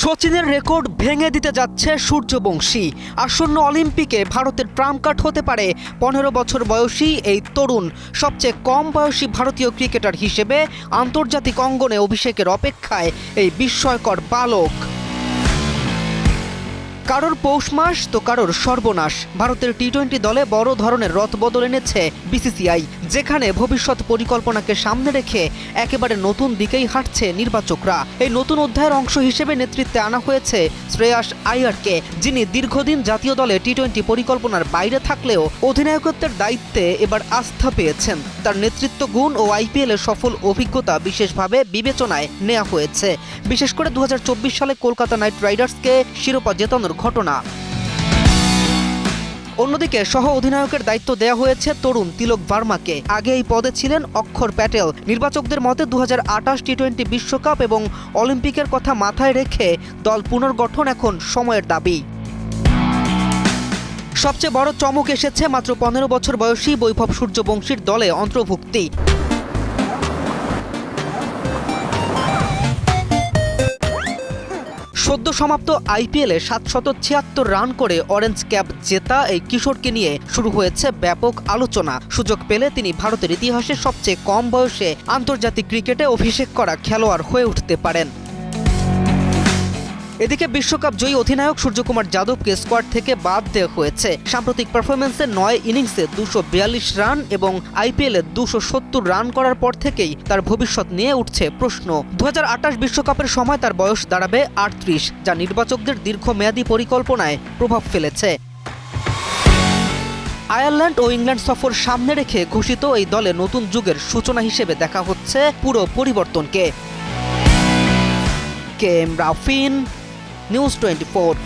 সচিনের রেকর্ড ভেঙে দিতে যাচ্ছে সূর্যবংশী। আসন্ন অলিম্পিকে ভারতের ট্রাম্প কার্ড হতে পারে 15 বছর বয়সী এই তরুণ। সবচেয়ে কম বয়সী ভারতীয় ক্রিকেটার হিসেবে আন্তর্জাতিক অঙ্গনে অভিষেকের অপেক্ষায় এই বিস্ময়কর বালক। কারোর পৌষ মাস তো কারোর সর্বনাশ। ভারতের টি-20 দলে বড় ধরনের রদবদল এনেছে বিসিসিআই, যেখানে ভবিষ্যৎ পরিকল্পনাকে সামনে রেখে একেবারে নতুন দিকেই হাঁটছে নির্বাচকরা। এই নতুন অধ্যায়ের অংশ হিসেবে নেতৃত্বে আনা হয়েছে শ্রেয়াস আইয়ারকে, যিনি দীর্ঘদিন জাতীয় দলে টি-20 পরিকল্পনার বাইরে থাকলেও অধিনায়কত্বের দায়িত্বে এবার আস্থা পেয়েছেন। তার নেতৃত্ব গুণ ও আইপিএলের সফল অভিজ্ঞতা বিশেষভাবে বিবেচনায় নেওয়া হয়েছে, বিশেষ করে 2024 সালে কলকাতা নাইট রাইডার্সকে শিরোপা জেতানোর ঘটনা। অন্যদিকে সহ অধিনায়কের দায়িত্ব দেওয়া হয়েছে তরুণ তিলক ভার্মাকে। আগে এই পদে ছিলেন অক্ষর প্যাটেল। নির্বাচকদের মতে 2028 টি-20 বিশ্বকাপ এবং অলিম্পিকের কথা মাথায় রেখে দল পুনর্গঠন এখন সময়ের দাবি। সবচেয়ে বড় চমক এসেছে মাত্র 15 বছর বয়সী বৈভব সূর্যবংশীর দলে অন্তর্ভুক্তি। সদ্য সমাপ্ত আইপিএলে 776 রান করে অরেঞ্জ ক্যাপ জেতা এই কিশোরকে নিয়ে শুরু হয়েছে ব্যাপক আলোচনা। সুযোগ পেলে তিনি ভারতের ইতিহাসে সবচেয়ে কম বয়সে আন্তর্জাতিক ক্রিকেটে অভিষেক করা খেলোয়াড় হয়ে উঠতে পারেন। এদিকে বিশ্বকাপ জয়ী অধিনায়ক সূর্যকুমার যাদবকে স্কোয়াড থেকে বাদ দেওয়া হয়েছে। সাম্প্রতিক পারফরমেন্সে 9 ইনিংসে 242 রান এবং আইপিএলে 270 রান করার পর থেকেই তার ভবিষ্যৎ নিয়ে উঠছে প্রশ্ন। 2028 বিশ্বকাপের সময় তার বয়স দাঁড়াবে 38, যা নির্বাচকদের দীর্ঘমেয়াদী পরিকল্পনায় প্রভাব ফেলেছে। আয়ারল্যান্ড ও ইংল্যান্ড সফর সামনে রেখে ঘোষিত এই দলে নতুন যুগের সূচনা হিসেবে দেখা হচ্ছে পুরো পরিবর্তনকে। K M Rafin, News 24।